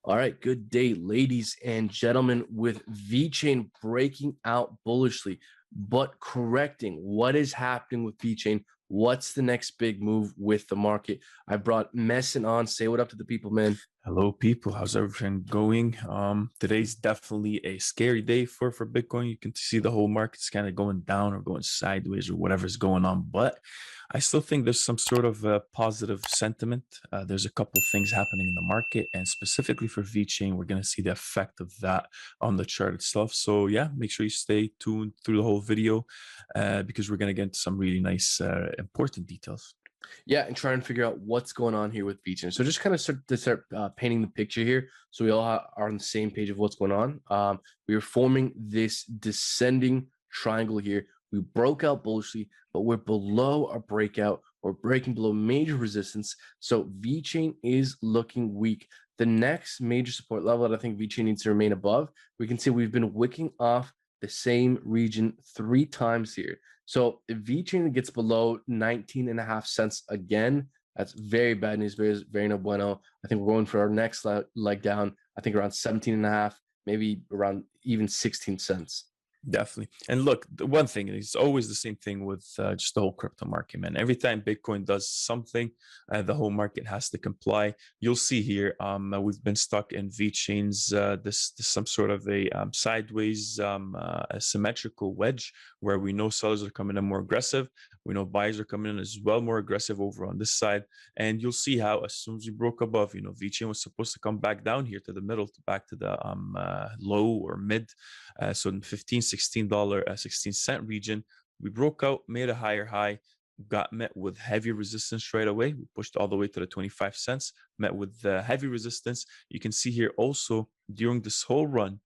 All right, good day, ladies and gentlemen, with Vechain breaking out bullishly, but correcting what is happening with Vechain. What's the next big move with the market? I brought Messin on. Say what up to the people, man. Hello, people. How's everything going? Today's definitely a scary day for Bitcoin. You can see the whole market's kind of going down or going sideways or whatever's going on, but I still think there's some sort of positive sentiment. There's a couple of things happening in the market, and specifically for VeChain, we're going to see the effect of that on the chart itself. So yeah, make sure you stay tuned through the whole video because we're going to get into some really nice, important details. Yeah, and try and figure out what's going on here with Vechain. So just kind of start painting the picture here, so we all are on the same page of what's going on. We are forming this descending triangle here. We broke out bullishly, but we're below our breakout. We're breaking below major resistance. So Vechain is looking weak. The next major support level that I think Vechain needs to remain above, we can see we've been wicking off the same region 3 times here. So if Vechain gets below 19.5 cents again, that's very bad news, very no bueno. I think we're going for our next leg down. I think around 17.5, maybe around even 16 cents. Definitely. And look, the one thing is always the same thing with just the whole crypto market, man. Every time Bitcoin does something, the whole market has to comply. You'll see here, we've been stuck in VeChain's this some sort of a sideways asymmetrical wedge where we know sellers are coming in more aggressive. We know buyers are coming in as well more aggressive over on this side. And you'll see how as soon as we broke above, VeChain was supposed to come back down here to the middle, back to the low or mid. So in $16 region, we broke out, made a higher high, got met with heavy resistance right away. We pushed all the way to the 25 cents, met with heavy resistance. You can see here also during this whole run,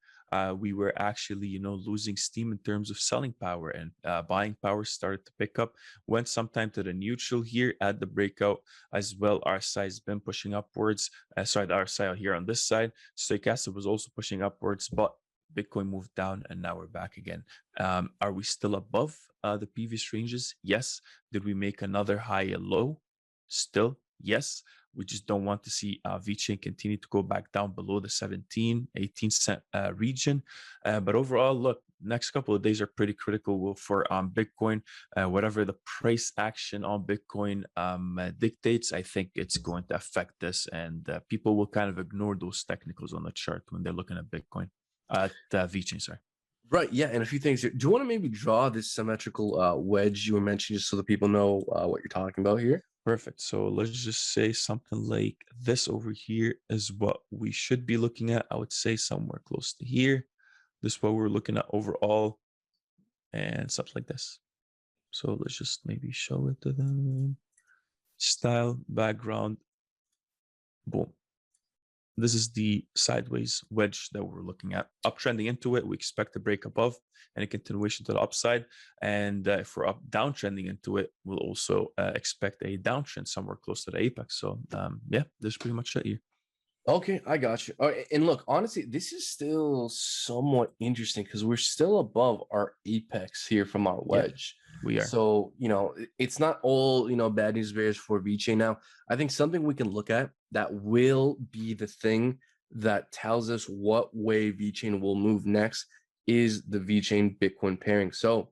we were actually, losing steam in terms of selling power, and buying power started to pick up. Went sometime to the neutral here at the breakout as well. RSI has been pushing upwards. Sorry, the RSI here on this side. Stochastic was also pushing upwards, but Bitcoin moved down and now we're back again. Are we still above the previous ranges? Yes. Did we make another high and low? Still, yes. We just don't want to see VeChain continue to go back down below the 17, 18 cent region. But overall, look, next couple of days are pretty critical for Bitcoin. Whatever the price action on Bitcoin dictates, I think it's going to affect this, and people will kind of ignore those technicals on the chart when they're looking at Bitcoin. VeChain, sorry. Right, yeah, and a few things here. Do you want to maybe draw this symmetrical wedge you were mentioning, just so that people know what you're talking about here? Perfect. So let's just say something like this over here is what we should be looking at. I would say somewhere close to here. This is what we're looking at overall, and something like this. So let's just maybe show it to them. Style, background, boom. This is the sideways wedge that we're looking at. Uptrending into it, we expect to break above and a continuation to the upside. And if we're downtrending into it, we'll also expect a downtrend somewhere close to the apex. So yeah, this is pretty much it here. Okay, I got you. All right, and look, honestly, this is still somewhat interesting because we're still above our apex here from our wedge. Yeah, we are. So, it's not all, bad news bears for VeChain now. I think something we can look at that will be the thing that tells us what way VeChain will move next is the VeChain Bitcoin pairing. So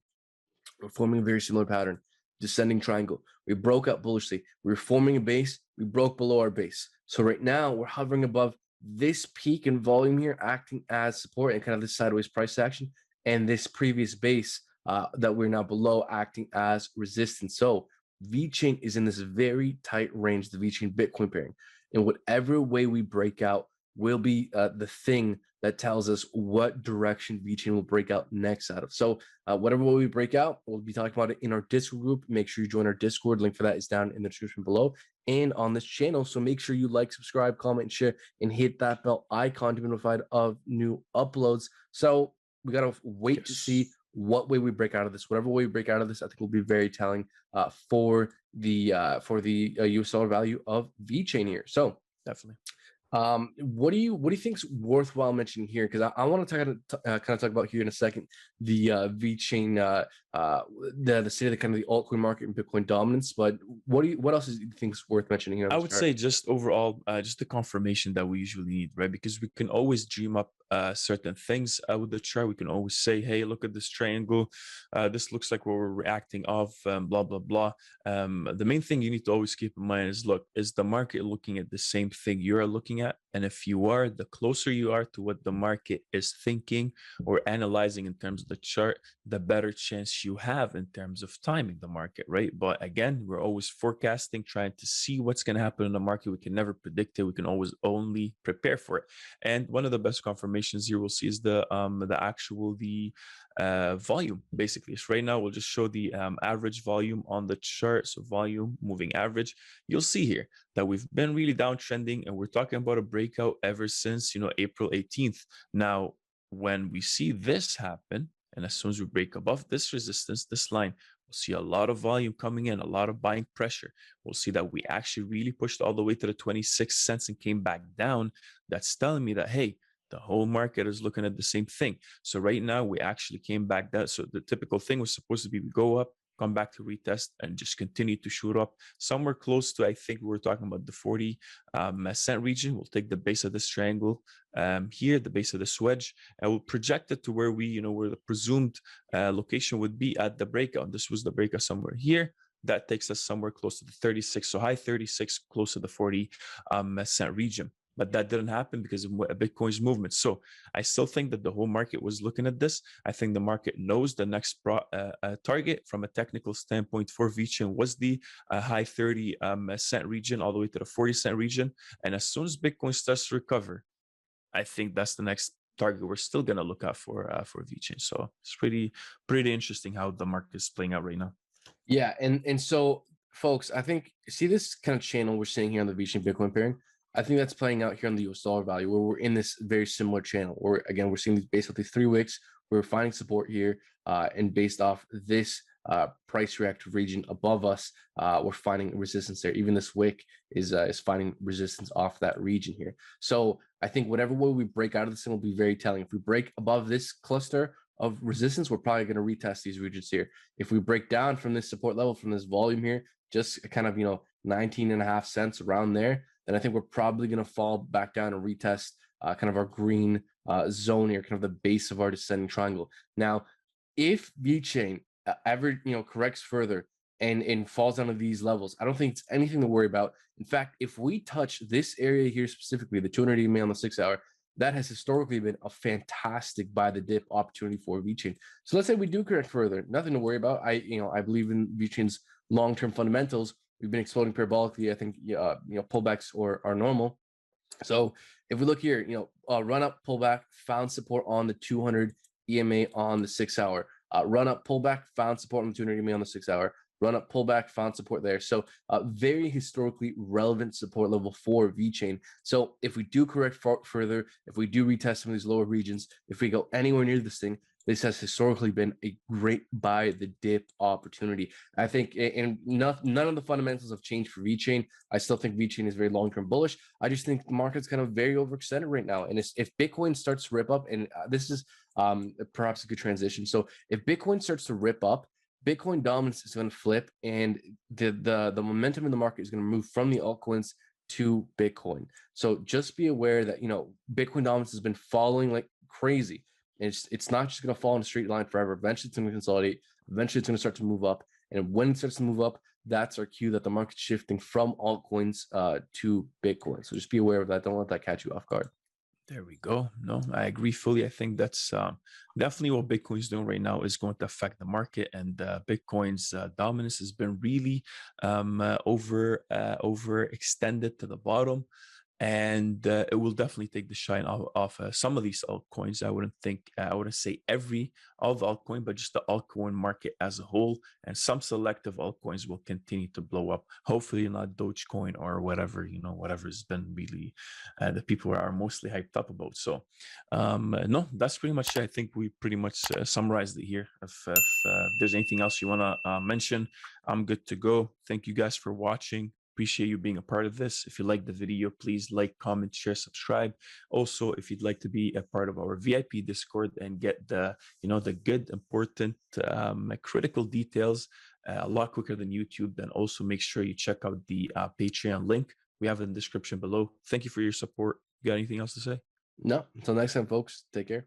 we're forming a very similar pattern, descending triangle. We broke up bullishly. We were forming a base. We broke below our base. So right now we're hovering above this peak in volume here, acting as support and kind of this sideways price action, and this previous base that we're now below acting as resistance. So VeChain is in this very tight range, the VeChain Bitcoin pairing. And whatever way we break out will be the thing that tells us what direction VeChain will break out next out of. So whatever way we break out, we'll be talking about it in our Discord group. Make sure you join our Discord. Link for that is down in the description below and on this channel. So make sure you like, subscribe, comment, and share, and hit that bell icon to be notified of new uploads. So we got to wait to see what way we break out of this. Whatever way we break out of this, I think will be very telling for the US dollar value of VeChain here. So definitely. What do you think's worthwhile mentioning here? Because I want to kind of talk about here in a second the VeChain, the state of the kind of the altcoin market and Bitcoin dominance. But what else do you think is worth mentioning here on I this would chart? say just overall, just the confirmation that we usually need, right? Because we can always dream up certain things with the chart. We can always say, "Hey, look at this triangle. This looks like what we're reacting off." Blah blah blah. The main thing you need to always keep in mind is, look, is the market looking at the same thing you are looking at? And if you are, the closer you are to what the market is thinking or analyzing in terms of the chart, the better chance you have in terms of timing the market, right? But again, we're always forecasting, trying to see what's going to happen in the market. We can never predict it. We can always only prepare for it. And one of the best confirmations here we'll see is the volume. Basically, so right now we'll just show the average volume on the chart. So volume, moving average. You'll see here that we've been really downtrending, and we're talking about a breakout ever since April 18th. Now, when we see this happen, and as soon as we break above this resistance, this line, we'll see a lot of volume coming in, a lot of buying pressure. We'll see that we actually really pushed all the way to the 26 cents and came back down. That's telling me that, hey, the whole market is looking at the same thing. So right now we actually came back down. So the typical thing was supposed to be we go up, come back to retest, and just continue to shoot up somewhere close to, I think we were talking about the 40 cent region. We'll take the base of this triangle here, the base of this wedge, and we'll project it to where where the presumed location would be at the breakout. This was the breakout somewhere here. That takes us somewhere close to the 36, so high 36, close to the 40 cent region. But that didn't happen because of Bitcoin's movement. So I still think that the whole market was looking at this. I think the market knows the next target from a technical standpoint for VeChain was the high 30 cent region all the way to the 40 cent region. And as soon as Bitcoin starts to recover, I think that's the next target we're still going to look at for VeChain. So it's pretty interesting how the market is playing out right now. Yeah, and so folks, I think see this kind of channel we're seeing here on the VeChain Bitcoin pairing. I think that's playing out here on the US dollar value, where we're in this very similar channel. Where again, we're seeing these basically 3 wicks. We're finding support here, and based off this price reactive region above us, we're finding resistance there. Even this wick is finding resistance off that region here. So I think whatever way we break out of this thing will be very telling. If we break above this cluster of resistance, we're probably going to retest these regions here. If we break down from this support level, from this volume here, just kind of 19.5 cents around there, then I think we're probably going to fall back down and retest kind of our green zone here, kind of the base of our descending triangle. Now, if VeChain ever corrects further and falls down to these levels, I don't think it's anything to worry about. In fact, if we touch this area here specifically, the 200 EMA on the 6 hour, that has historically been a fantastic buy the dip opportunity for VeChain. So let's say we do correct further, nothing to worry about. I believe in VeChain's long-term fundamentals. We've been exploding parabolically. I think pullbacks are normal. So if we look here, run up, pullback, found support on the 200 EMA on the 6 hour. Run up, pullback, found support on the 200 EMA on the 6 hour. Run up, pullback, found support there. So very historically relevant support level for VeChain. So if we do correct further, if we do retest some of these lower regions, if we go anywhere near this thing, this has historically been a great buy the dip opportunity. I think, and none of the fundamentals have changed for VeChain. I still think VeChain is very long-term bullish. I just think the market's kind of very overextended right now. And if Bitcoin starts to rip up, and this is perhaps a good transition. So if Bitcoin starts to rip up, Bitcoin dominance is going to flip, and the momentum in the market is going to move from the altcoins to Bitcoin. So just be aware that Bitcoin dominance has been falling like crazy. It's not just going to fall in a straight line forever. Eventually, it's going to consolidate. Eventually, it's going to start to move up. And when it starts to move up, that's our cue that the market's shifting from altcoins to Bitcoin. So just be aware of that. Don't let that catch you off guard. There we go. No, I agree fully. I think that's definitely what Bitcoin's doing right now is going to affect the market, and Bitcoin's dominance has been really overextended to the bottom. And it will definitely take the shine off some of these altcoins. I wouldn't say all the altcoin, but just the altcoin market as a whole. And some selective altcoins will continue to blow up. Hopefully not Dogecoin or whatever, whatever's been really the people are mostly hyped up about. So no, that's pretty much it. I think we pretty much summarized it here. If there's anything else you want to mention, I'm good to go. Thank you guys for watching. appreciate you being a part of this. If you like the video, please like, comment, share, subscribe. Also, if you'd like to be a part of our VIP Discord and get the, the good, important, critical details a lot quicker than YouTube, then also make sure you check out the Patreon link. We have it in the description below. Thank you for your support. You got anything else to say? No, until next time, folks. Take care.